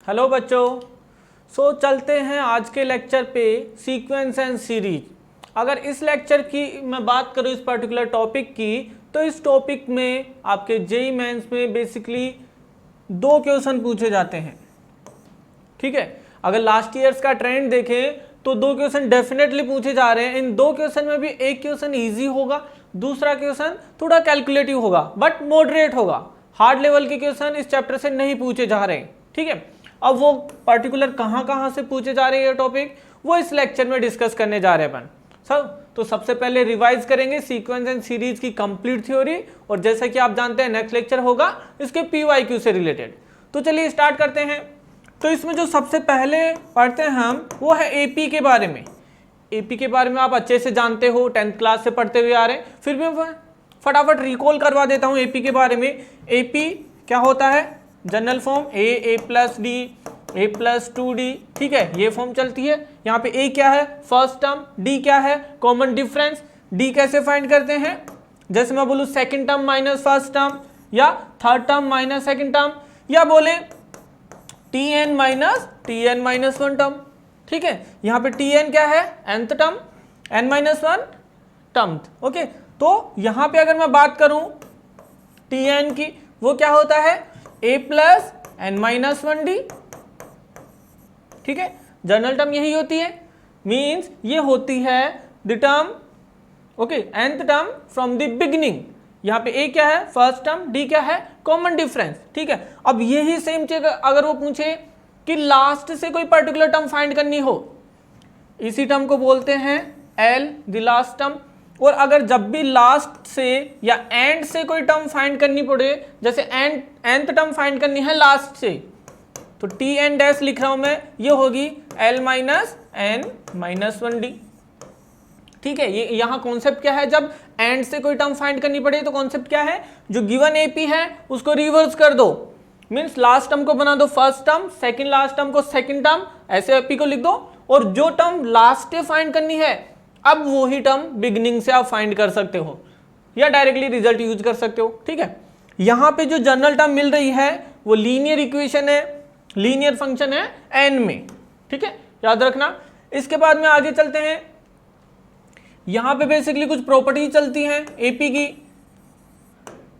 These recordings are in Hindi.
हेलो बच्चों। चलते हैं आज के लेक्चर पे सीक्वेंस एंड सीरीज। अगर इस लेक्चर की मैं बात करूँ इस पर्टिकुलर टॉपिक की, तो इस टॉपिक में आपके जेईई मेंस में बेसिकली 2 क्वेश्चन पूछे जाते हैं। ठीक है, अगर लास्ट ईयर्स का ट्रेंड देखें तो 2 क्वेश्चन डेफिनेटली पूछे जा रहे हैं। इन 2 क्वेश्चन में भी एक क्वेश्चन ईजी होगा, दूसरा क्वेश्चन थोड़ा कैलकुलेटिव होगा बट मॉडरेट होगा। हार्ड लेवल के क्वेश्चन इस चैप्टर से नहीं पूछे जा रहे हैं। ठीक है, अब वो पर्टिकुलर कहाँ से पूछे जा रहे हैं ये टॉपिक, वो इस लेक्चर में डिस्कस करने जा रहे हैं अपन सब। तो सबसे पहले रिवाइज करेंगे सीक्वेंस एंड सीरीज की कंप्लीट थ्योरी, और जैसा कि आप जानते हैं नेक्स्ट लेक्चर होगा इसके PYQ से रिलेटेड। तो चलिए स्टार्ट करते हैं। तो इसमें जो सबसे पहले पढ़ते हैं हम वो है एपी के बारे में। एपी के बारे में आप अच्छे से जानते हो, 10th क्लास से पढ़ते हुए आ रहे हैं, फिर भी मैं फटाफट रिकॉल करवा देता हूँ एपी के बारे में। एपी क्या होता है? General form a plus D a plus 2d। ठीक है, ये फॉर्म चलती है। यहाँ पे a क्या है? First term. d क्या है? Common difference. d कैसे फाइंड करते हैं? जैसे मैं बोलूँ second term minus first term, या third term minus second term, या बोले tn माइनस 1 टर्म। ठीक है, यहाँ पे tn क्या है? nth term, n minus 1 term. Okay, तो यहाँ पे अगर मैं बात करूं tn की, वो क्या होता है? a plus n minus 1d। ठीक है, जनरल टर्म यही होती है, मीन्स ये होती है the term, okay, nth term from the beginning. यहाँ पे a क्या है? फर्स्ट टर्म, d क्या है? Common difference. ठीक है, अब यही सेम चीज अगर वो पूछे कि लास्ट से कोई पर्टिकुलर टर्म फाइंड करनी हो, इसी टर्म को बोलते हैं l द लास्ट टर्म। और अगर जब भी लास्ट से या एंड से कोई टर्म फाइंड करनी पड़े, जैसे nth टर्म फाइंड करनी है लास्ट से, तो tn डैश लिख रहा हूं मैं, ये होगी l minus n minus 1d। ठीक है, ये यहाँ कॉन्सेप्ट क्या है? जब एंड से कोई टर्म फाइंड करनी पड़े तो कॉन्सेप्ट क्या है? जो गिवन एपी है उसको रिवर्स कर दो, मीन्स लास्ट टर्म को बना दो first term, second last term को सेकंड टर्म, ऐसे एपी को लिख दो। और जो टर्म लास्ट से फाइंड करनी है, अब वो ही टर्म बिगिनिंग से आप फाइंड कर सकते हो, या डायरेक्टली रिजल्ट यूज कर सकते हो। ठीक है, यहाँ पे जो जनरल टर्म मिल रही है वो लीनियर इक्वेशन है, लीनियर फंक्शन है n में। ठीक है, याद रखना। इसके बाद में आगे चलते हैं। यहाँ पे बेसिकली कुछ प्रॉपर्टीज चलती हैं एपी की।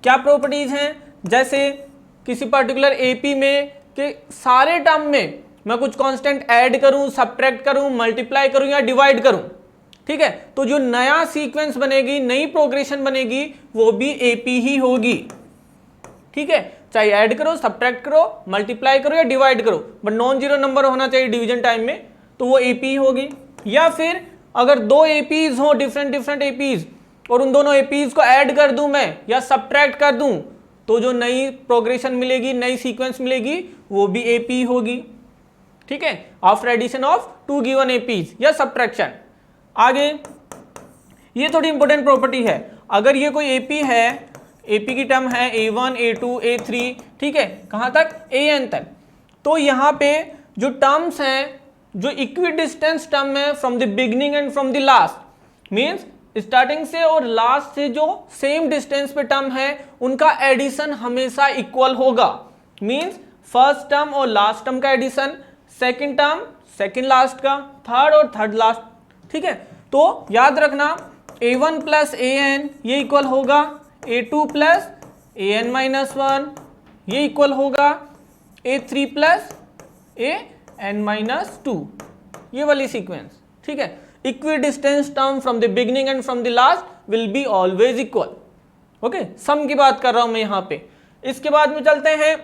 क्या प्रॉपर्टीज हैं? जैसे किसी पर्टिकुलर एपी में कि सारे टर्म में मैं कुछ कांस्टेंट ऐड करूं, सब्ट्रैक्ट करूं, मल्टीप्लाई करूं या डिवाइड करूं। ठीक है, तो जो नया सीक्वेंस बनेगी, नई प्रोग्रेशन बनेगी, वो भी एपी ही होगी। ठीक है, चाहे ऐड करो, सब्ट्रैक्ट करो, मल्टीप्लाई करो या डिवाइड करो, बट नॉन जीरो नंबर होना चाहिए डिवीजन टाइम में, तो वो एपी होगी। या फिर अगर 2 एपीज हो, डिफरेंट एपीज, और उन दोनों एपीज को ऐड कर दूं मैं या सब्ट्रैक्ट कर दूं, तो जो नई प्रोग्रेशन मिलेगी, नई सीक्वेंस मिलेगी, वो भी एपी होगी। ठीक है, after addition of 2 given APs या सब्ट्रैक्शन। आगे ये थोड़ी इंपॉर्टेंट प्रॉपर्टी है। अगर ये कोई एपी है, एपी की टर्म है a1 a2 a3, ठीक है, कहां तक? an तक। तो यहाँ पे जो टर्म्स हैं, जो इक्वी डिस्टेंस टर्म है from the beginning and from the last, means starting से और लास्ट से जो सेम डिस्टेंस पे टर्म है, उनका एडिशन हमेशा इक्वल होगा। मीन्स फर्स्ट टर्म और लास्ट टर्म का addition, second term second last का, थर्ड और थर्ड लास्ट। ठीक है, तो याद रखना a1 प्लस an ये इक्वल होगा a2 प्लस an माइनस 1, ये इक्वल होगा a3 प्लस an माइनस 2, ये वाली सीक्वेंस। ठीक है, equidistant term from the beginning and from the last will be always equal. Okay, sum की बात कर रहा हूं मैं यहाँ पे। इसके बाद में चलते हैं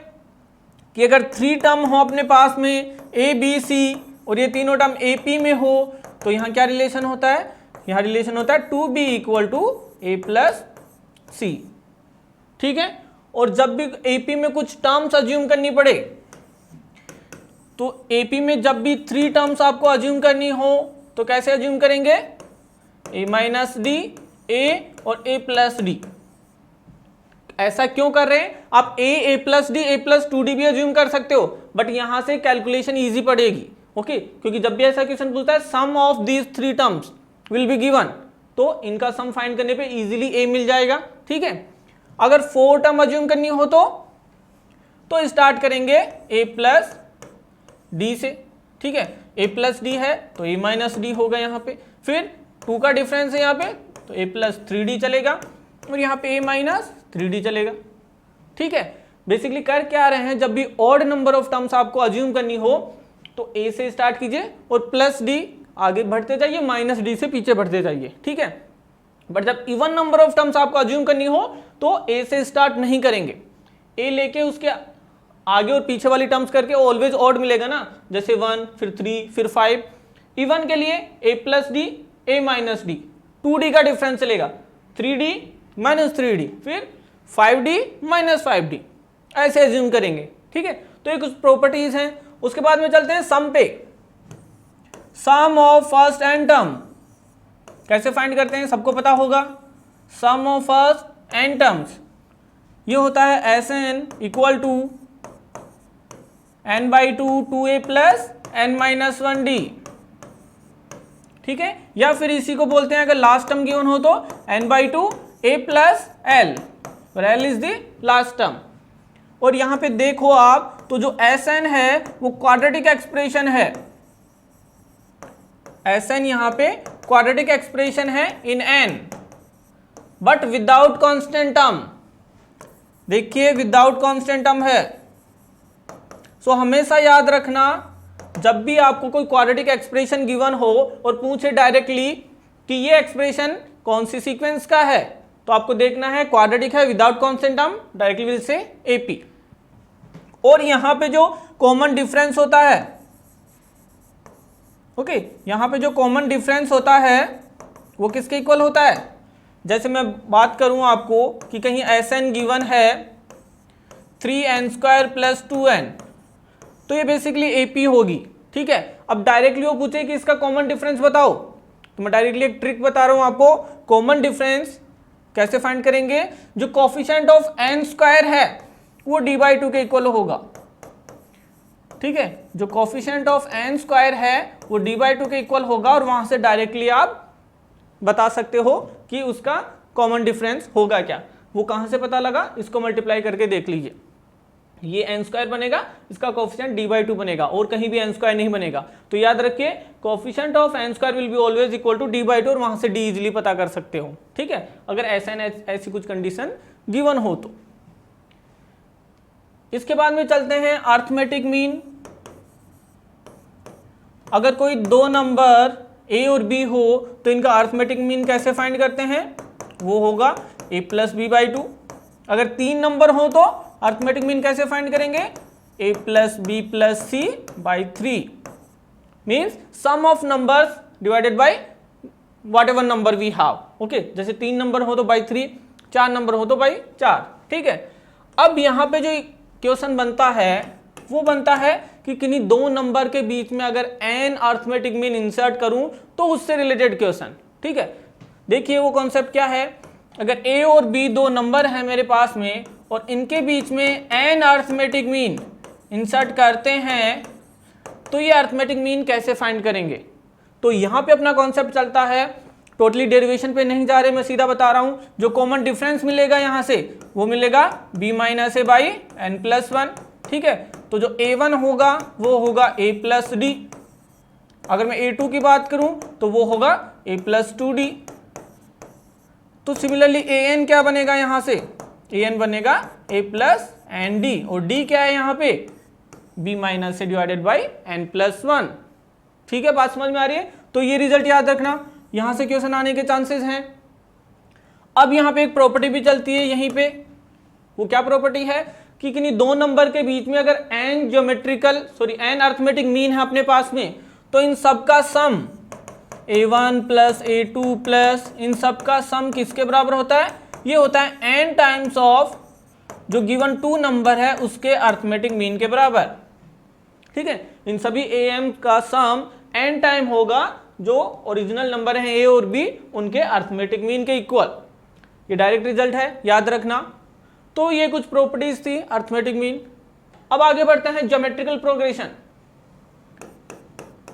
कि अगर 3 टर्म हो अपने पास में a b c, और ये तीनों टर्म AP में हो, तो यहाँ क्या रिलेशन होता है? यहाँ रिलेशन होता है 2b equal to a plus c। ठीक है, और जब भी AP में कुछ टर्म्स अज्यूम करनी पड़े, तो AP में जब भी 3 टर्म्स आपको अज्यूम करनी हो, तो कैसे अज्यूम करेंगे? a माइनस डी, a और a प्लस डी। ऐसा क्यों कर रहे हैं? आप a plus D, a plus 2d भी अज्यूम कर सकते हो, बट यहां से कैलकुलेशन इजी पड़ेगी। ओके, क्योंकि जब भी ऐसा क्वेश्चन पूछता है sum of these 3 terms will be given, तो इनका सम फाइंड करने पे इजीली a मिल जाएगा। ठीक है, अगर 4 टर्म अज्यूम करनी हो तो स्टार्ट करेंगे a प्लस डी से, ठीक है, a प्लस डी है तो a माइनस डी होगा यहाँ पे, फिर 2 का डिफरेंस है यहाँ पे तो a प्लस 3d चलेगा और यहाँ पे a माइनस 3d चलेगा, ठीक है। बेसिकली कर क्या रहे हैं, जब भी ऑड नंबर ऑफ टर्म्स आपको अज्यूम करनी हो तो a से स्टार्ट कीजिए और प्लस d आगे बढ़ते जाइए, माइनस d से पीछे बढ़ते जाइए, ठीक है। बट जब इवन नंबर ऑफ टर्म्स आपको अज्यूम करनी हो तो a से स्टार्ट नहीं करेंगे, a लेके उसके आगे और पीछे वाली टर्म्स करके ऑलवेज ऑड मिलेगा ना, जैसे 1 फिर 3 फिर 5। इवन के लिए a plus D a minus D, 2d का डिफरेंस चलेगा, 3d माइनस 3d फिर 5d माइनस 5d, ऐसे एज्यूम करेंगे, ठीक है। तो ये कुछ प्रॉपर्टीज हैं। उसके बाद में चलते हैं सम पे। सम ऑफ फर्स्ट एन टर्म कैसे फाइंड करते हैं, सबको पता होगा। सम ऑफ फर्स्ट एन टर्म्स ये होता है Sn equal to n/2 2a plus n-1d, ठीक है। या फिर इसी को बोलते हैं, अगर लास्ट टर्म गिवन हो तो n/2 a प्लस l, और l is the last term. और यहां पे देखो आप तो जो Sn है वो क्वाड्रेटिक एक्सप्रेशन है, Sn यहां पे क्वाड्रेटिक एक्सप्रेशन है इन n, but without constant term. देखिए विदाउट कांस्टेंट टर्म है। सो हमेशा याद रखना, जब भी आपको कोई क्वाड्रेटिक एक्सप्रेशन गिवन हो और पूछे डायरेक्टली कि ये एक्सप्रेशन कौन सी सीक्वेंस का है, तो आपको देखना है क्वाड्रेटिक है without constant term, directly will say AP। और यहां पे जो कॉमन डिफरेंस होता है, ओके, यहां पे जो कॉमन डिफरेंस होता है वो किसके इक्वल होता है। जैसे मैं बात करूं आपको कि कहीं Sn गिवन है 3n² प्लस 2n, तो ये बेसिकली AP होगी, ठीक है। अब डायरेक्टली वो पूछे कि इसका कॉमन डिफरेंस बताओ, तो मैं डायरेक्टली एक ट्रिक बता रहा हूं आपको। कॉमन डिफरेंस कैसे फाइंड करेंगे, जो कोफिशिएंट ऑफ n² है वो d/2 के इक्वल होगा, ठीक है। जो कोफिशिएंट ऑफ n² है वो d/2 के इक्वल होगा, और वहां से डायरेक्टली आप बता सकते हो कि उसका कॉमन डिफरेंस होगा क्या। वो कहां से पता लगा, इसको मल्टीप्लाई करके देख लीजिए, ये n² बनेगा, इसका कोफिशिएंट d/2 बनेगा, और कहीं भी n² नहीं बनेगा। तो याद रखिए coefficient of n² will be always equal to d/2, और वहां से d इजीली पता कर सकते हो, ठीक है, अगर ऐसी कुछ कंडीशन गिवन हो तो। इसके बाद में चलते हैं अर्थमेटिक मीन। अगर कोई दो नंबर a और b हो तो इनका अर्थमेटिक मीन कैसे फाइंड करते हैं, वो होगा a प्लस b/2। अगर 3 नंबर हो तो अर्थमेटिक मीन कैसे फाइंड करेंगे, a plus b plus c/3, means sum of numbers divided by whatever number we have, okay. जैसे 3 नंबर हो तो by3, 4 नंबर हो तो by4, ठीक है। अब यहाँ पे जो क्वेश्चन बनता है वो बनता है कि किन्हीं दो नंबर के बीच में अगर n अर्थमेटिक मीन इंसर्ट करूं तो उससे रिलेटेड क्वेश्चन, ठीक है। देखिए वो कॉन्सेप्ट क्या है, अगर a और b दो नंबर हैं मेरे पास में और इनके बीच में n अर्थमेटिक मीन इंसर्ट करते हैं, तो ये अर्थमेटिक मीन कैसे फाइंड करेंगे। तो यहाँ पे अपना कॉन्सेप्ट चलता है, टोटली डेरिवेशन पे नहीं जा रहे, मैं सीधा बता रहा हूँ। जो कॉमन डिफरेंस मिलेगा यहाँ से वो मिलेगा b minus a by n plus 1, ठीक है। तो जो a1 होगा वो होगा a प्लस d, अगर मैं a2 की बात करूं तो वो होगा a प्लस 2d। तो सिमिलरली an क्या बनेगा, यहां से an बनेगा a प्लस nd, और d क्या है यहाँ पे b माइनस से डिवाइडेड बाई n प्लस 1, ठीक है। बात समझ में आ रही है। तो ये रिजल्ट याद रखना, यहां से क्वेश्चन आने के चांसेस हैं। अब यहाँ पे एक प्रॉपर्टी भी चलती है यहीं पे, वो क्या प्रॉपर्टी है कि किन्हीं दो नंबर के बीच में अगर n अर्थमेटिक मीन है अपने पास में, तो इन सब का सम a1 प्लस a2 प्लस इन सब का सम किसके बराबर होता है, ये होता है n टाइम्स ऑफ जो गिवन 2 नंबर है उसके अर्थमेटिक मीन के बराबर, ठीक है। इन सभी am का सम n टाइम होगा जो ओरिजिनल नंबर है a और b उनके अर्थमेटिक मीन के इक्वल। ये डायरेक्ट रिजल्ट है, याद रखना। तो ये कुछ प्रॉपर्टीज थी अर्थमेटिक मीन। अब आगे बढ़ते हैं ज्योमेट्रिकल प्रोग्रेशन।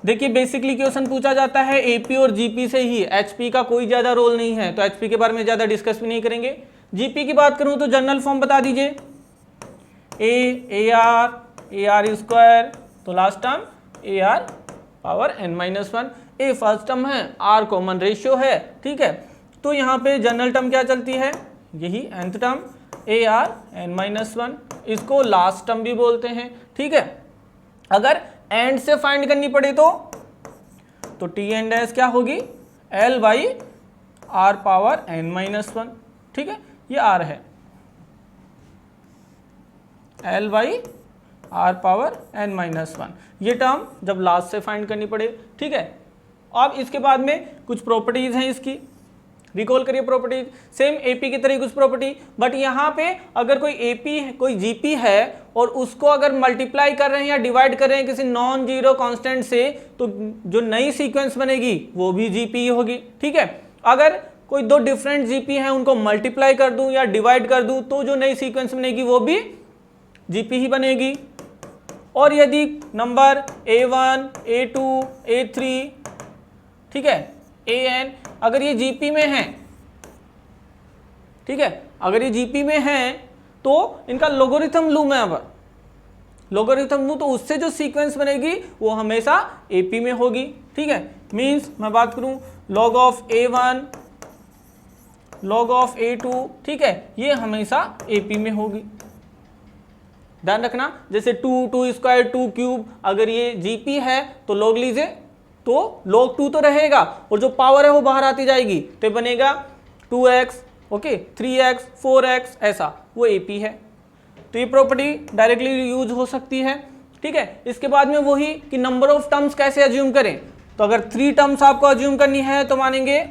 देखिए बेसिकली क्वेश्चन पूछा जाता है एपी और जीपी से ही, एचपी का कोई ज्यादा रोल नहीं है, तो एचपी के बारे में ज्यादा डिस्कस भी नहीं करेंगे। जीपी की बात करूं तो जनरल फॉर्म बता दीजिए, ए आर स्क्वायर तो last term A R power n minus one, A first term है, आर कॉमन रेशियो है, ठीक है। तो यहाँ पे जनरल टर्म क्या चलती है, यही nth term A R n minus one, इसको लास्ट टर्म भी बोलते हैं, ठीक है। अगर एंड से फाइंड करनी पड़े तो टी एंड एस क्या होगी, L by R power n minus one, ठीक है, ये आर है, L by R power n minus one, ये टर्म जब लास्ट से फाइंड करनी पड़े, ठीक है। अब इसके बाद में कुछ प्रॉपर्टीज हैं इसकी, रिकॉल करिए प्रॉपर्टीज, सेम एपी की तरह कुछ प्रॉपर्टी, बट यहाँ पे अगर कोई एपी है, कोई जीपी है और उसको अगर मल्टीप्लाई कर रहे हैं या डिवाइड कर रहे हैं किसी नॉन जीरो कांस्टेंट से, तो जो नई सीक्वेंस बनेगी वो भी जीपी होगी, ठीक है। अगर कोई दो डिफरेंट जीपी हैं उनको मल्टीप्लाई कर दूं या डिवाइड कर दूं तो जो नई सीक्वेंस बनेगी वो भी जीपी ही बनेगी। और यदि नंबर a1, a2, a3, ठीक है, an अगर ये जीपी में है, ठीक है, अगर ये जीपी में है तो इनका लोगरिथम लूं मैं, अब लोगरिथम लूं तो उससे जो सीक्वेंस बनेगी वो हमेशा एपी में होगी, ठीक है। मींस मैं बात करूं log of a1, log of a2, ठीक है, ये हमेशा एपी में होगी। ध्यान रखना, जैसे 2 स्क्वायर 2 क्यूब, अगर ये जीपी है तो log लीजिए तो log 2 तो रहेगा और जो पावर है वो बाहर आती जाएगी, तो बनेगा 2x, ओके, 3x, 4x, ऐसा, वो एपी है। तो ये प्रॉपर्टी डायरेक्टली यूज हो सकती है, ठीक है। इसके बाद में वही कि नंबर ऑफ टर्म्स कैसे अज्यूम करें, तो अगर 3 टर्म्स आपको अज्यूम करनी है तो मानेंगे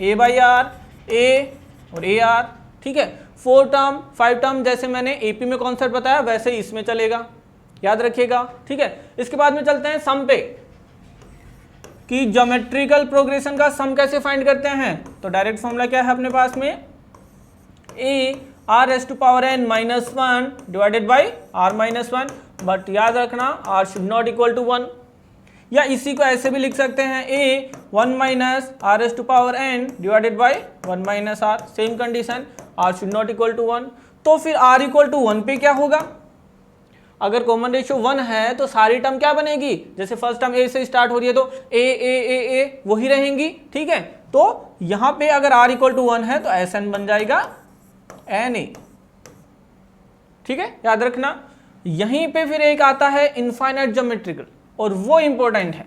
a बाई आर, ए और ए आर, ठीक है। 4 टर्म, 5 टर्म, जैसे मैंने एपी में कॉन्सेप्ट बताया वैसे इसमें चलेगा, याद रखिएगा, ठीक है। इसके बाद में चलते हैं सम पे, कि ज्योमेट्रिकल प्रोग्रेशन का सम कैसे फाइंड करते हैं। तो डायरेक्ट फॉर्मूला क्या है अपने पास में, A R S to power N minus one divided by R minus one, but याद रखना R should not equal to 1, या इसी को ऐसे भी लिख सकते हैं A 1 minus R S to power N divided by 1 minus R, same condition, R should not equal to 1। तो फिर आर इक्वल टू 1 पे क्या होगा, अगर कॉमन रेशियो 1 है तो सारी टर्म क्या बनेगी, जैसे फर्स्ट टर्म ए से स्टार्ट हो रही है तो ए वही रहेंगी, ठीक है। तो यहां पे अगर r इक्वल टू 1 है तो एस एन बन जाएगा एन ए, ठीक है, याद रखना। यहीं पे फिर एक आता है इनफाइनाइट ज्योमेट्रिकल, और वो इंपॉर्टेंट है।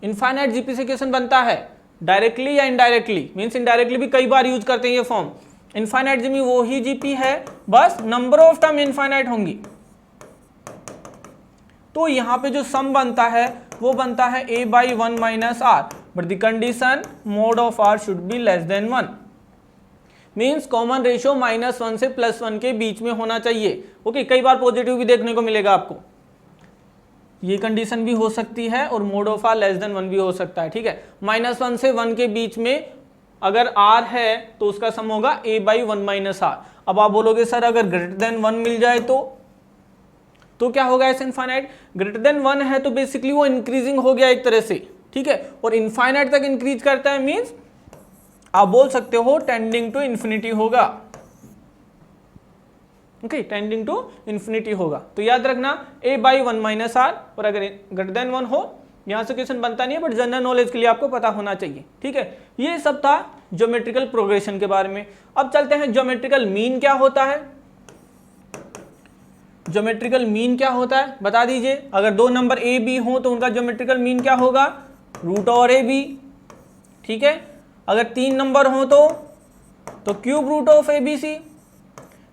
इनफाइनाइट जीपी से क्वेश्चन बनता है डायरेक्टली या इनडायरेक्टली, मीन्स इनडायरेक्टली भी कई बार यूज करते हैं ये फॉर्म। इनफाइनाइट जीपी वो ही जीपी है, बस नंबर ऑफ टर्म इनफाइनाइट होंगी। तो यहां पे जो सम बनता है वो बनता है a by 1 minus R, but the condition mod of R should be less than 1, means common ratio -1 से +1 के बीच में होना चाहिए, ओके। कई बार पॉजिटिव भी देखने को मिलेगा आपको, ये कंडीशन भी हो सकती है और mod of R less than 1 भी हो सकता है, ठीक है। -1 से 1 के बीच में अगर r है तो उसका सम होगा a बाई 1 माइनस आर। अब आप बोलोगे सर अगर ग्रेटर देन 1 मिल जाए तो क्या होगा ऐसे इनफाइनाइट, ग्रेटर देन 1 है तो बेसिकली वो इंक्रीजिंग हो गया एक तरह से, ठीक है, और इनफाइनाइट तक इंक्रीज करता है, मींस आप बोल सकते हो टेंडिंग टू इन्फिनिटी होगा, ओके, टेंडिंग टू इन्फिनिटी होगा। तो याद रखना a बाई 1 माइनस आर, और अगर ग्रेटर देन 1 हो, यहां से क्वेश्चन बनता नहीं है बट जनरल नॉलेज के लिए आपको पता होना चाहिए, ठीक है। ये सब था ज्योमेट्रिकल प्रोग्रेशन के बारे में। अब चलते हैं ज्योमेट्रिकल मीन क्या होता है। ज्योमेट्रिकल मीन क्या होता है बता दीजिए। अगर 2 नंबर ए बी हो तो उनका ज्योमेट्रिकल मीन क्या होगा, रूट और ए बी, ठीक है। अगर 3 नंबर हो तो cube root of A B C,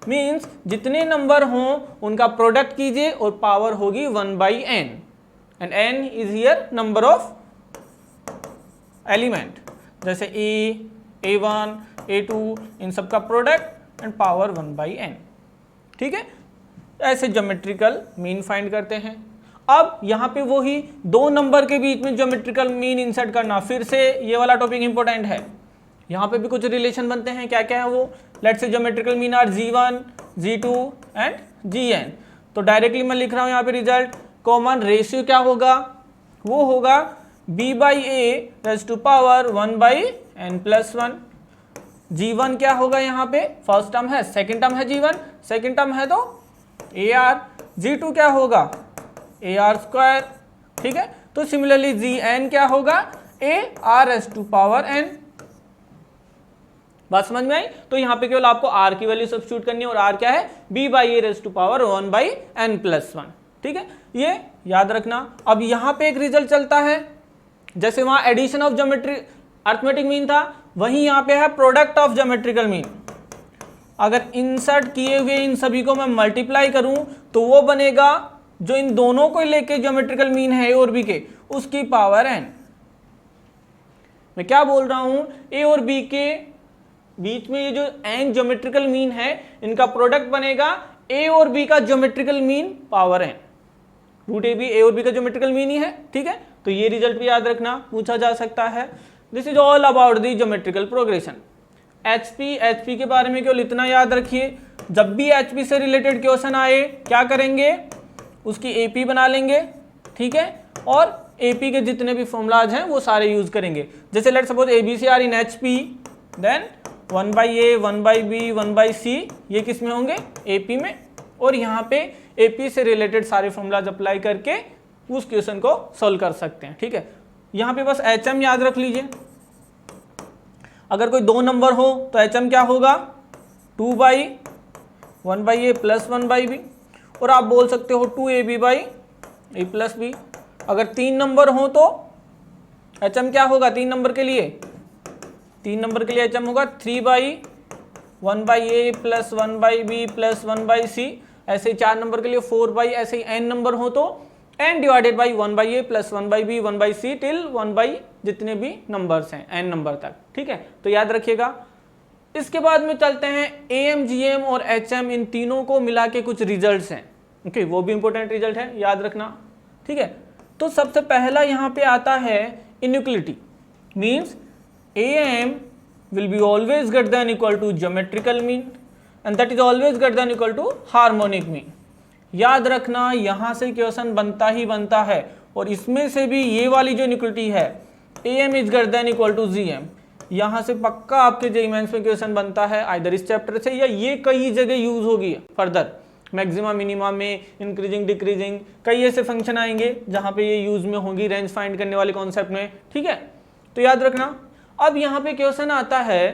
means जितने नंबर हों उनका प्रोडक्ट कीजिए और पावर होगी 1 by N, and N is here number of element, जैसे a1, a2 इन सब का product and power 1 by N, ठीक है। ऐसे ज्योमेट्रिकल मीन फाइंड करते हैं। अब यहाँ पे वही 2 नंबर के बीच में ज्योमेट्रिकल मीन इंसर्ट करना, फिर से ये वाला टॉपिक इंपॉर्टेंट है। यहाँ पे भी कुछ रिलेशन बनते हैं, क्या क्या है वो, let's say geometrical mean are g1, g2 and gn। तो डायरेक्टली मैं लिख रहा हूँ यहाँ पे रिजल्ट, कॉमन रेशियो क्या होगा, वो होगा b by A raise to power 1 by n plus 1। g1 क्या होगा, यहाँ पे फर्स्ट टर्म है, सेकेंड टर्म है g1, सेकेंड टर्म है तो AR। G2 क्या होगा, ए आर स्क्वायर, ठीक है। तो सिमिलरली जी एन क्या होगा, A R S to power N. बात समझ में आई? तो यहाँ पे केवल आपको r की वैल्यू सब्स्टिट्यूट करनी है और r क्या है, b by A raise to power 1 by N plus 1, ठीक है, ये याद रखना। अब यहाँ पे एक रिजल्ट चलता है, जैसे वहां addition of geometry arithmetic mean था, वहीं यहाँ पे है प्रोडक्ट ऑफ ज्योमेट्रिकल मीन। अगर इंसर्ट किए हुए इन सभी को मैं मल्टीप्लाई करूं तो वो बनेगा जो इन दोनों को लेके ज्योमेट्रिकल मीन है ए और बी के, उसकी पावर एन। मैं क्या बोल रहा हूं, ए और बी के बीच में ये जो एन ज्योमेट्रिकल मीन है, इनका प्रोडक्ट बनेगा ए और बी का geometrical mean power n. Root a b a और बी का ज्योमेट्रिकल मीन ही है, ठीक है। तो ये रिजल्ट भी याद रखना, पूछा जा सकता है। This is all about the geometrical progression. HP के बारे में केवल इतना याद रखिए, जब भी एचपी से रिलेटेड क्वेश्चन आए क्या करेंगे, उसकी एपी बना लेंगे, ठीक है, और एपी के जितने भी फॉर्मूलाज हैं वो सारे यूज करेंगे। जैसे let suppose ABC are in HP, then 1 by a 1 by B 1 by c, ये किस में होंगे, एपी में। और यहाँ पे एपी से रिलेटेड सारे फॉर्मूलाज अप्लाई करके उस क्वेश्चन को सॉल्व कर सकते हैं, ठीक है। यहाँ पे बस एचएम याद रख लीजिए। अगर कोई 2 नंबर हो तो एचएम क्या होगा, 2 by 1 by A plus 1 by B, और आप बोल सकते हो 2 A B by A plus B. अगर 3 नंबर हो तो एचएम क्या होगा, 3 नंबर के लिए एचएम होगा 3 by 1 by A plus 1 by b plus 1 by c. ऐसे 4 नंबर के लिए 4 बाई, ऐसे ही एन नंबर हो तो n divided by 1 by A plus 1 by B 1 by C till 1 by जितने भी नंबर्स हैं n नंबर तक, ठीक है। तो याद रखिएगा। इसके बाद में चलते हैं एएम, जीएम और एचएम, इन तीनों को मिला के कुछ रिजल्ट्स हैं, ओके, वो भी इंपॉर्टेंट रिजल्ट है, याद रखना, ठीक है। तो सबसे पहला यहाँ पे आता है inequality, means am will be always greater than equal to geometrical mean and that is always greater than equal to harmonic mean। याद रखना, यहाँ से क्वेश्चन बनता ही बनता है, और इसमें से भी ये वाली जो इनइक्वलिटी है am is greater than equal to gm, यहाँ से पक्का आपके जेईई मेंस में क्वेश्चन बनता है, आइदर इस चैप्टर से या ये कई जगह यूज होगी फर्दर, मैक्सिमा मिनिमा में, इंक्रीजिंग डिक्रीजिंग, कई ऐसे फंक्शन आएंगे जहाँ पे ये यूज में होगी रेंज फाइंड करने वाले कॉन्सेप्ट में, ठीक है। तो याद रखना। अब यहाँ पे क्वेश्चन आता है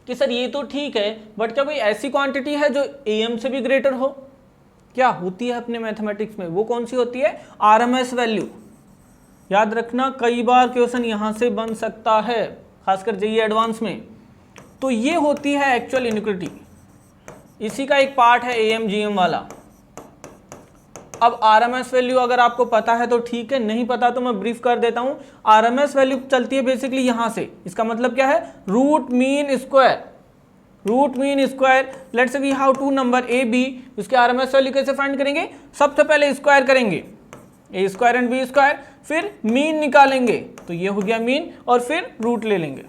कि सर ये तो ठीक है, बट क्या कोई ऐसी क्वांटिटी है जो एम से भी ग्रेटर हो? क्या होती है अपने मैथमेटिक्स में, वो कौन सी होती है, आरएमएस वैल्यू। याद रखना, कई बार क्वेश्चन यहाँ से बन सकता है, खासकर जेईई एडवांस में। तो ये होती है एक्चुअल इनइक्वलिटी, इसी का एक पार्ट है एएम जीएम वाला। अब आरएमएस वैल्यू अगर आपको पता है तो ठीक है, नहीं पता तो मैं ब्रीफ कर देता हूं। आरएमएस वैल्यू चलती है बेसिकली यहां से, इसका मतलब क्या है, root mean square. Root mean square, let's say we have 2 number A B, उसके आरएमएस वैल्यू कैसे फाइंड करेंगे, सबसे पहले स्क्वायर करेंगे, A square and B square, फिर मीन निकालेंगे, तो ये हो गया मीन, और फिर रूट ले लेंगे,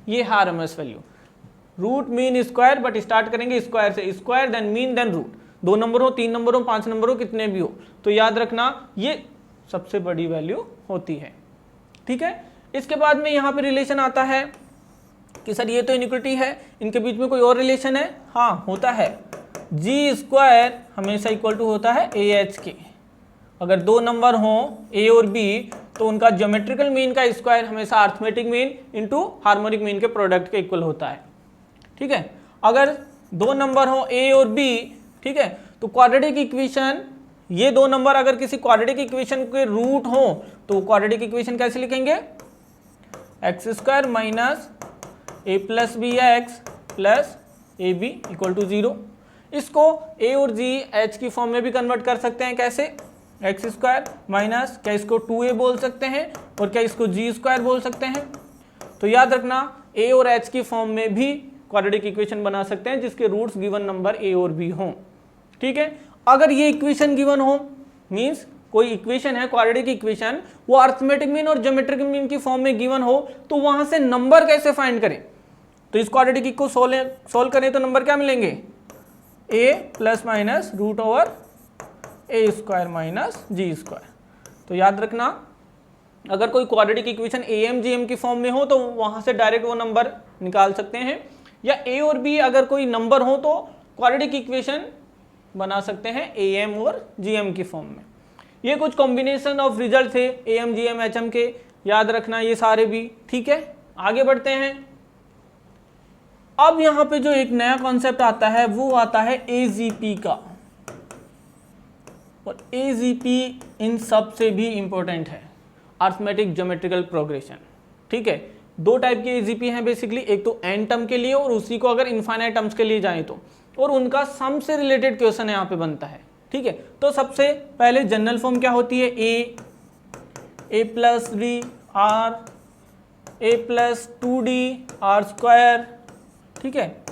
ये है RMS value. Root mean square, but start करेंगे स्क्वायर से, square then mean then root, 2 number हो 3 नंबर हो 5 नंबर हो कितने भी हो, तो याद रखना ये सबसे बड़ी वैल्यू होती है, ठीक है। इसके बाद में यहाँ पे रिलेशन आता है कि सर ये तो इनइक्वलिटी है, इनके बीच में कोई और रिलेशन है, हाँ होता है, जी स्क्वायर हमेशा इक्वल टू होता है ए एच के। अगर 2 नंबर हो ए और बी तो उनका ज्योमेट्रिकल मीन का स्क्वायर हमेशा arithmetic mean into harmonic mean के प्रोडक्ट के इक्वल होता है, ठीक है। अगर 2 नंबर हो ए और बी, ठीक है, तो क्वाड्रेटिक इक्वेशन, ये 2 नंबर अगर किसी क्वाड्रेटिक इक्वेशन के रूट हो तो क्वाड्रेटिक इक्वेशन कैसे लिखेंगे, X square minus A plus B X plus A B equal to 0। इसको ए और जी एच की फॉर्म में भी कन्वर्ट कर सकते हैं, कैसे, एक्स स्क्वायर माइनस, क्या इसको 2a बोल सकते हैं और क्या इसको जी स्क्वायर बोल सकते हैं। तो याद रखना ए और एच की फॉर्म में भी क्वाड्रेटिक इक्वेशन बना सकते हैं जिसके रूट्स गिवन नंबर ए और बी हों, ठीक है। अगर ये इक्वेशन गिवन हो, मींस कोई इक्वेशन है क्वाड्रेटिक इक्वेशन, वो अर्थमेटिक मीन और ज्योमेट्रिक मीन की फॉर्म में गिवन हो, तो वहां से नंबर कैसे फाइंड करें, तो इस क्वाड्रेटिक को सोल्व करें तो नंबर क्या मिलेंगे, a plus minus root over A square minus G square. तो याद रखना अगर कोई quadratic equation A M G M की फॉर्म में हो तो वहां से डायरेक्ट वो नंबर निकाल सकते हैं, या ए और बी अगर कोई नंबर हो तो क्वाड्रेटिक इक्वेशन बना सकते हैं ए एम और जी एम की फॉर्म में। ये कुछ कॉम्बिनेशन ऑफ रिजल्ट थे AM GM HM के, याद रखना ये सारे भी, ठीक है। आगे बढ़ते हैं। अब यहां पे जो एक नया कॉन्सेप्ट आता है वो आता है AGP का, और AGP इन सब से भी इंपॉर्टेंट है, अरिथमेटिक ज्योमेट्रिकल प्रोग्रेशन, ठीक है। दो टाइप के AGP हैं बेसिकली, एक तो n टर्म के लिए और उसी को अगर इनफाइनाइट टर्म्स के लिए जाएं तो, और उनका सम से रिलेटेड क्वेश्चन यहाँ पे बनता है, ठीक है। तो सबसे पहले जनरल फॉर्म क्या होती है, a plus D r a plus 2d r square, ठीक है।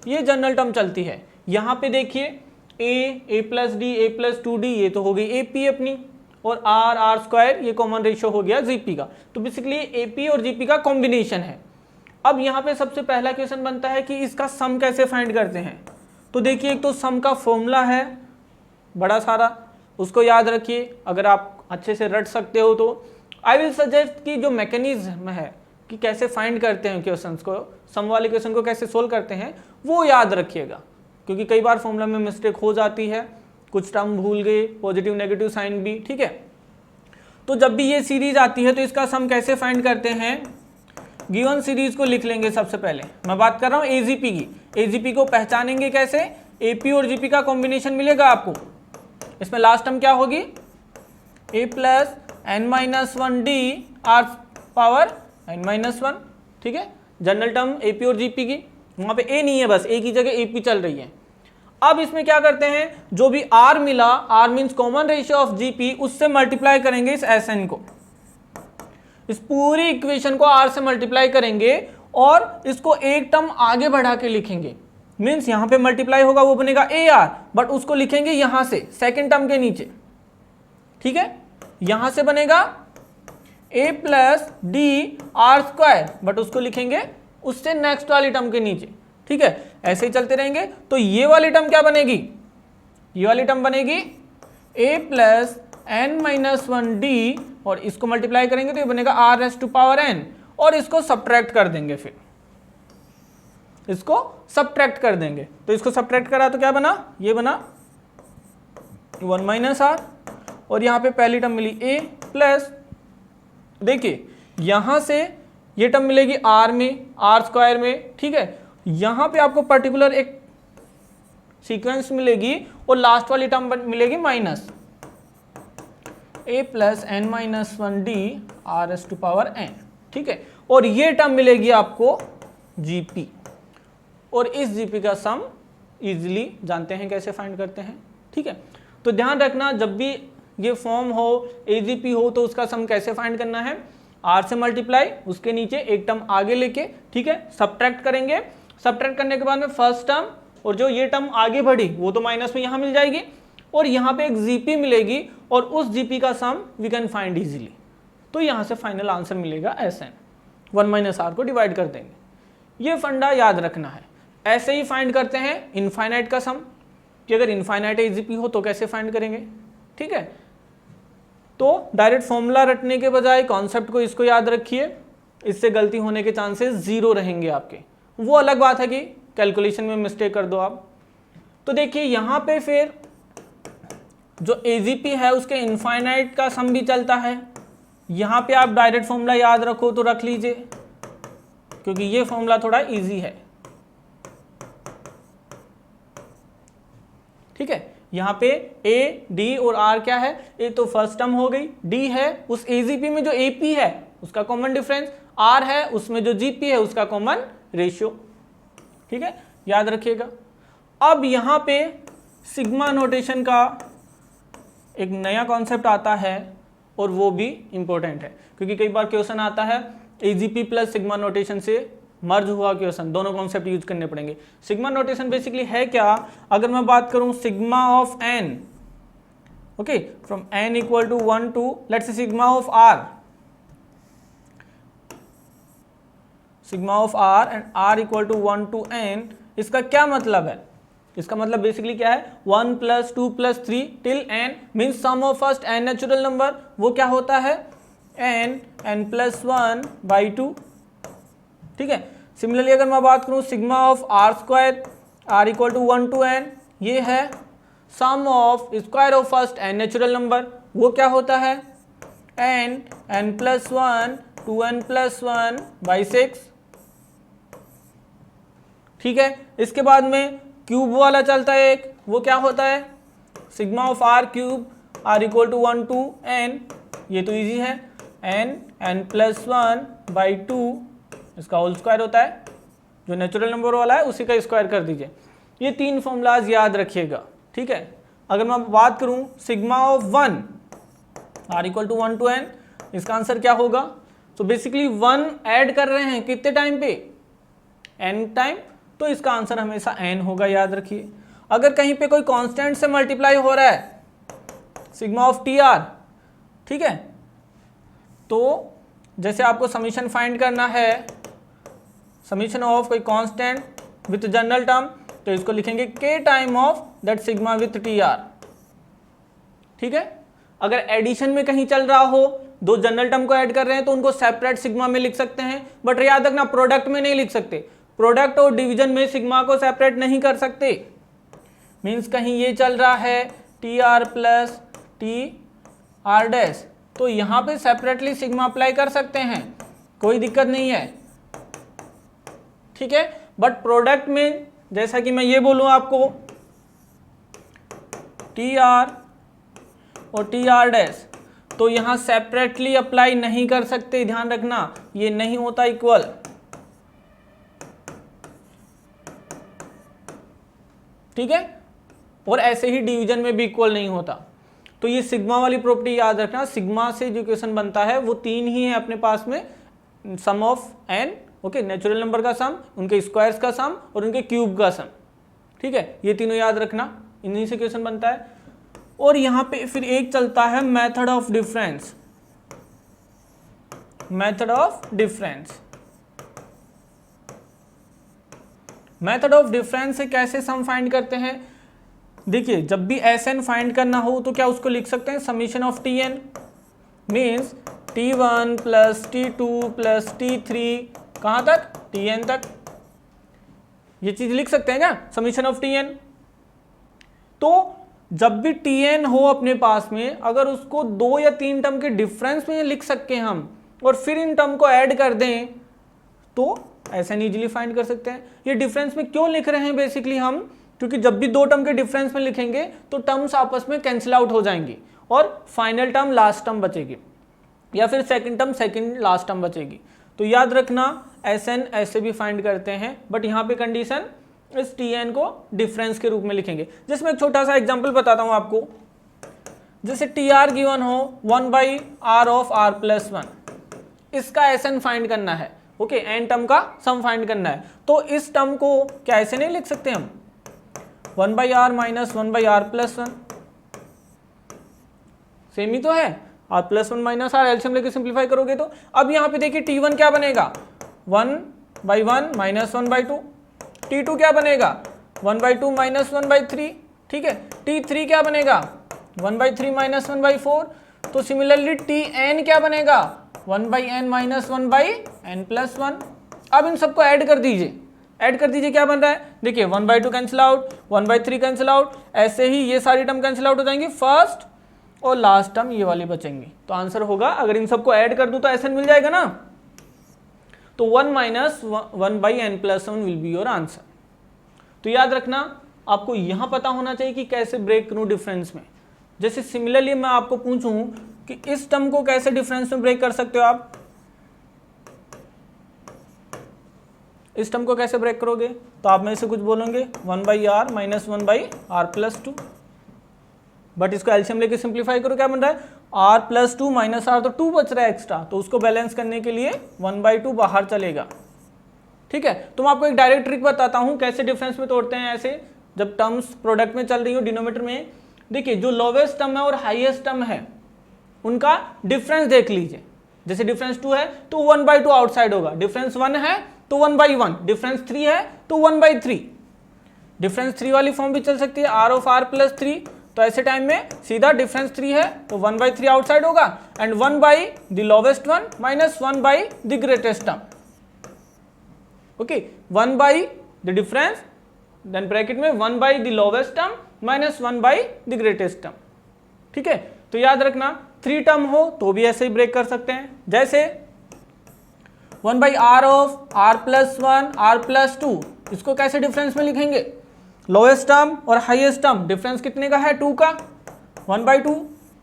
ये जनरल टर्म चलती है। यहाँ पे देखिए a plus D a plus 2d ये तो हो गई AP अपनी, और r स्क्वायर ये कॉमन रेशियो हो गया GP का। तो बेसिकली AP और GP का कॉम्बिनेशन है। अब यहाँ पे सबसे पहला क्वेश्चन बनता है कि इसका सम कैसे फाइंड करते हैं। तो देखिए एक तो सम का फॉर्मूला है बड़ा सारा, उसको याद रखिए, अगर आप अच्छे से रट सकते हो तो। आई विल सजेस्ट कि जो मैकेनिज्म है कि कैसे फाइंड करते हैं क्वेश्चंस को, सम वाले क्वेश्चन को कैसे सोल्व करते हैं, वो याद रखिएगा, क्योंकि कई बार फॉर्मूला में मिस्टेक हो जाती है, कुछ टर्म भूल गए, पॉजिटिव नेगेटिव साइन भी, ठीक है। तो जब भी ये सीरीज आती है तो इसका सम कैसे फाइंड करते हैं, गिवन सीरीज को लिख लेंगे। सबसे पहले मैं बात कर रहा हूँ AGP की। AGP को पहचानेंगे कैसे, AP और GP का कॉम्बिनेशन मिलेगा आपको, इसमें लास्ट टर्म क्या होगी, a plus n-1d r power n-1, ठीक है। जनरल टर्म AP और GP की, वहां पे a नहीं है, बस a की जगह AP चल रही है। अब इसमें क्या करते हैं, जो भी r मिला, r means common ratio of GP, उससे मल्टीप्लाई करेंगे इस Sn को, इस पूरी इक्वेशन को r से मल्टीप्लाई करेंगे और इसको एक टर्म आगे बढ़ा के लिखेंगे। मीन्स यहां पे मल्टीप्लाई होगा वो बनेगा AR, बट उसको लिखेंगे यहां से सेकेंड टर्म के नीचे, ठीक है। यहां से बनेगा a plus D R square, but उसको लिखेंगे उससे नेक्स्ट वाली टर्म के नीचे, ठीक है। ऐसे ही चलते रहेंगे। तो ये वाली टर्म क्या बनेगी, ये वाली टर्म बनेगी a प्लस n-1d, और इसको मल्टीप्लाई करेंगे तो ये बनेगा r⁻n, और इसको सब्ट्रैक्ट कर देंगे, फिर इसको सब्ट्रैक्ट कर देंगे। तो इसको सब्ट्रैक्ट करा तो क्या बना, ये बना 1 - r, और यहाँ पे पहली टर्म मिली a प्लस, देखिए यहां से ये टर्म मिलेगी r में, r स्क्वायर में, ठीक है। यहां पे आपको पर्टिकुलर एक सीक्वेंस मिलेगी और लास्ट वाली टर्म मिलेगी minus a plus n-1d r⁻n, ठीक है। और ये टर्म मिलेगी आपको GP, और इस GP का सम इजीली जानते हैं कैसे फाइंड करते हैं, ठीक है। तो ध्यान रखना, जब भी ये फॉर्म हो, AGP हो, तो उसका सम कैसे फाइंड करना है, r से मल्टीप्लाई, उसके नीचे एक टर्म आगे लेके, ठीक है, सब्ट्रैक्ट करेंगे। सब्ट्रैक्ट करने के बाद में फर्स्ट टर्म, और जो ये टर्म आगे बढ़ी वो तो माइनस में यहाँ मिल जाएगी, और यहाँ पे एक GP मिलेगी, और उस GP का सम वी कैन फाइंड इजीली। तो यहाँ से फाइनल आंसर मिलेगा Sn, 1 - r को डिवाइड कर देंगे। ये फंडा याद रखना है। ऐसे ही फाइंड करते हैं इनफाइनाइट का सम, कि अगर इनफाइनाइट AGP हो तो कैसे फाइंड करेंगे, ठीक है। तो डायरेक्ट फॉर्मूला रटने के बजाय कॉन्सेप्ट को, इसको याद रखिए, इससे गलती होने के चांसेस 0 रहेंगे आपके। वो अलग बात है कि कैलकुलेशन में मिस्टेक कर दो आप। तो देखिए यहाँ पे फिर जो AGP है उसके इनफाइनाइट का सम भी चलता है। यहाँ पे आप डायरेक्ट फॉर्मूला याद रखो तो रख लीजिए, क्योंकि ये फॉर्मूला थोड़ा इजी है, ठीक है। यहाँ पे A, D और R क्या है, A तो फर्स्ट टर्म हो गई, D है उस AGP में जो AP है उसका कॉमन डिफरेंस, R है उसमें जो GP है उसका कॉमन रेशियो, ठीक है, याद रखिएगा। अब यहाँ पे सिग्मा नोटेशन का एक नया कॉन्सेप्ट आता है, और वो भी इंपॉर्टेंट है, क्योंकि कई बार क्वेश्चन आता है AGP प्लस सिग्मा नोटेशन से मर्ज हुआ क्वेश्चन, दोनों कॉन्सेप्ट यूज करने पड़ेंगे। सिग्मा नोटेशन बेसिकली है क्या, अगर मैं बात करूं sigma of n, okay, from n = 1 to let's say sigma of r, sigma of r and r = 1 to n, इसका क्या मतलब है, इसका मतलब बेसिकली क्या है, 1 + 2 + 3 till n means sum of first n natural number, वो क्या होता है n+1/2, ठीक है। सिमिलरली अगर मैं बात करूं sigma of r square, r = 1 to n, ये है sum of square of first n natural number, वो क्या होता है n+1 2n+1/6, ठीक है। इसके बाद में क्यूब वाला चलता है एक, वो क्या होता है sigma of r cube r equal to 1 to n, ये तो इजी है, n+1/2 इसका होल स्क्वायर होता है, जो नेचुरल नंबर वाला है उसी का स्क्वायर कर दीजिए। ये 3 फॉर्मूलाज याद रखिएगा, ठीक है। अगर मैं बात करूं sigma of 1 r equal to 1 to n, इसका आंसर क्या होगा? तो बेसिकली 1 ऐड कर रहे हैं कितने टाइम पे, n टाइम, तो इसका आंसर हमेशा n होगा, याद रखिए। अगर कहीं पे कोई कांस्टेंट से मल्टीप्लाई हो रहा है सिग्मा ऑफ tr, ठीक है, तो जैसे आपको समीशन फाइंड करना है, समीशन ऑफ कोई कांस्टेंट विथ जनरल टर्म, तो इसको लिखेंगे k time of that sigma with tr, ठीक है। अगर एडिशन में कहीं चल रहा हो, दो जनरल टर्म को ऐड कर रहे हैं, तो उनको सेपरेट सिग्मा में लिख सकते हैं, बट याद रखना प्रोडक्ट में नहीं लिख सकते, प्रोडक्ट और डिवीजन में सिग्मा को सेपरेट नहीं कर सकते। मींस कहीं ये चल रहा है tr प्लस tr डैश, तो यहां पे सेपरेटली सिग्मा अप्लाई कर सकते हैं, कोई दिक्कत नहीं है, ठीक है। बट प्रोडक्ट में जैसा कि मैं ये बोलूं आपको tr और tr डैश, तो यहां सेपरेटली अप्लाई नहीं कर सकते, ध्यान रखना, ये नहीं होता इक्वल, ठीक है। और ऐसे ही डिवीजन में भी इक्वल नहीं होता। तो ये सिग्मा वाली प्रॉपर्टी याद रखना, सिग्मा से जो इक्वेशन बनता है वो 3 ही है अपने पास में, sum of n, okay, natural number का सम, उनके स्क्वायर्स का सम और उनके क्यूब का सम, ठीक है। ये तीनों याद रखना, इन्हीं से इक्वेशन बनता है। और यहाँ पे फिर एक चलता है method of difference, method of difference, method of difference से कैसे सम फाइंड करते हैं? देखिए, जब भी Sn फाइंड करना हो तो क्या उसको लिख सकते हैं summation of Tn, means T1 plus T2 plus T3, कहाँ तक, Tn तक, ये चीज लिख सकते हैं क्या, समीशन ऑफ Tn। तो जब भी Tn हो अपने पास में, अगर उसको 2 या 3 टर्म के डिफरेंस में लिख सकते हैं हम, और फिर इन टर्म को ऐड कर दें, तो Sn इजीली फाइंड कर सकते हैं। ये डिफरेंस में क्यों लिख रहे हैं बेसिकली हम, क्योंकि जब भी 2 टर्म के डिफरेंस में लिखेंगे तो टर्म्स आपस में कैंसिल आउट हो जाएंगी और फाइनल टर्म लास्ट टर्म बचेगी, या फिर second term second last term बचेगी। तो याद रखना Sn ऐसे भी फाइंड करते हैं, बट यहाँ पे कंडीशन इस Tn को डिफरेंस के रूप में लिखेंगे। जिसमें एक छोटा सा एग्जांपल बताता हूँ आपको, जैसे Tr गिवन हो 1/r ऑफ r+1, इसका Sn फाइंड करना है, ओके, n टर्म का सम फाइंड करना है। तो इस टर्म को क्या ऐसे नहीं लिख सकते हम 1/r माइनस 1/r+1, सेम ही तो है, r+1 माइनस r, एलसीएम लेके सिंप्लीफाई करोगे तो। अब यहाँ पे देखिए T1 क्या बनेगा 1/1 माइनस 1/2, T2 क्या बनेगा 1/2 माइनस 1/3, ठीक है। T3 क्या बनेगा 1/3 माइनस 1/4, तो सिमिलरली Tn क्या बनेगा 1/n माइनस 1/n+1। अब इन सबको ऐड कर दीजिए, ऐड कर दीजिए, क्या बन रहा है, देखिए 1/2 कैंसिल आउट, 1/3 कैंसिल आउट, ऐसे ही ये सारी टर्म कैंसिल आउट हो जाएंगी, फर्स्ट और लास्ट टर्म ये वाली बचेंगी। तो आंसर होगा, अगर इन सबको ऐड कर दूं तो Sn मिल जाएगा ना, तो 1 minus 1/n+1 will be your answer. तो याद रखना, आपको यहां पता होना चाहिए कि कैसे ब्रेक करूं डिफरेंस में। जैसे सिमिलरली मैं आपको पूछूं कि इस टर्म को कैसे डिफरेंस में ब्रेक कर सकते हो आप, इस टर्म को कैसे ब्रेक करोगे, तो आप में से कुछ बोलोगे 1/r माइनस 1/r+2, बट इसको एलसीएम लेके सिंप्लीफाई करो, क्या बन रहा है r+2 माइनस r, तो 2 बच रहा है एक्स्ट्रा, तो उसको बैलेंस करने के लिए 1/2 बाहर चलेगा, ठीक है। तो मैं आपको एक डायरेक्ट ट्रिक बताता हूं कैसे डिफरेंस में तोड़ते हैं ऐसे, जब टर्म्स प्रोडक्ट में चल रही हो डिनोमिनेटर में। देखिए, जो लोवेस्ट टर्म है और हाईएस्ट टर्म है उनका डिफरेंस देख लीजिए। जैसे डिफरेंस 2 है तो 1/2 आउटसाइड होगा, डिफरेंस 1 है तो 1/1, डिफरेंस 3 है तो 1/3। डिफरेंस 3 वाली फॉर्म भी चल सकती है, r ऑफ r+3, तो ऐसे टाइम में सीधा डिफरेंस 3 है तो 1/3 आउटसाइड होगा, and 1 the lowest one minus 1 the greatest term, okay, 1 the difference, then bracket में 1 the lowest term minus 1 the greatest term, ठीक है। तो याद रखना 3 टर्म हो तो भी ऐसे ही ब्रेक कर सकते हैं, जैसे 1/r of r plus 1 r plus 2, इसको कैसे डिफरेंस में लिखेंगे, लोएस्ट टर्म और हाईएस्ट टर्म डिफरेंस कितने का है 2 का, 1/2।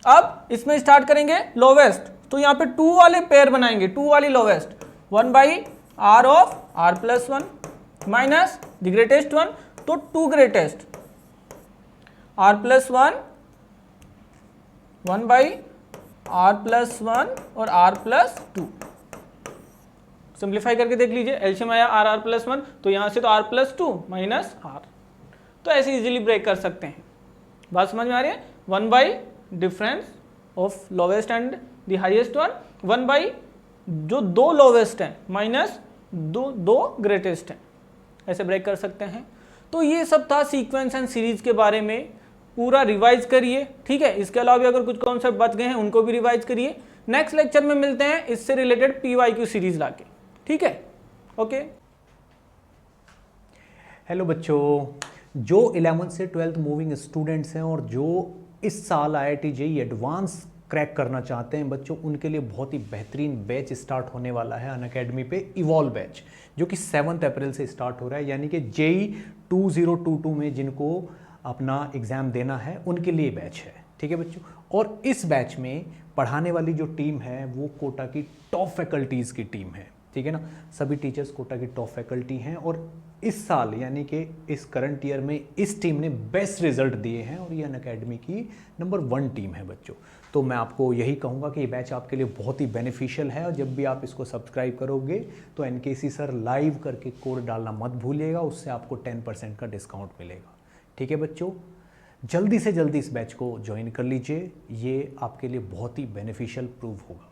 अब इसमें स्टार्ट करेंगे लोवेस्ट, तो यहाँ पे 2 वाले पेयर बनाएंगे, 2 वाली lowest, 1/r of r plus 1 minus the greatest one, तो 2 greatest r plus 1 1/r plus 1 और r प्लस 2। सिंप्लीफाई करके देख लीजिए, एलसीएम आया r प्लस 1, तो यहाँ से तो r प्लस 2 माइनस r, तो ऐसे इजीली ब्रेक कर सकते हैं। बात समझ में आ रही है, 1 by difference of lowest and the highest one, 1 by जो 2 लोवेस्ट हैं माइनस 2 ग्रेटेस्ट हैं, ऐसे ब्रेक कर सकते हैं। तो ये सब था सीक्वेंस एंड सीरीज के बारे में, पूरा रिवाइज करिए, ठीक है। इसके अलावा भी अगर कुछ कॉन्सेप्ट बच गए हैं उनको भी रिवाइज करिए। नेक्स्ट लेक्चर में मिलते हैं इससे रिलेटेड PYQ सीरीज लाके, ठीक है, ओके। हेलो बच्चों, जो 11th से 12th मूविंग स्टूडेंट्स हैं और जो इस साल IIT JEE एडवांस क्रैक करना चाहते हैं बच्चों, उनके लिए बहुत ही बेहतरीन बैच स्टार्ट होने वाला है अनअकैडमी पे, इवॉल्व बैच, जो कि 7 अप्रैल से स्टार्ट हो रहा है, यानी कि JEE 2022 में जिनको अपना एग्ज़ाम देना है उनके लिए बैच है, ठीक है बच्चों। और इस बैच में पढ़ाने वाली जो टीम है वो कोटा की टॉप फैकल्टीज़ की टीम है, ठीक है ना। सभी टीचर्स कोटा की टॉप फैकल्टी हैं और इस साल यानी कि इस करंट ईयर में इस टीम ने बेस्ट रिजल्ट दिए हैं और ये अनअकैडमी की नंबर 1 टीम है बच्चों। तो मैं आपको यही कहूँगा कि ये बैच आपके लिए बहुत ही बेनिफिशियल है और जब भी आप इसको सब्सक्राइब करोगे तो NKC सर लाइव करके कोड डालना मत भूलिएगा, उससे आपको 10% का डिस्काउंट मिलेगा, ठीक है बच्चों। जल्दी से जल्दी इस बैच को ज्वाइन कर लीजिए, ये आपके लिए बहुत ही बेनिफिशियल प्रूव होगा।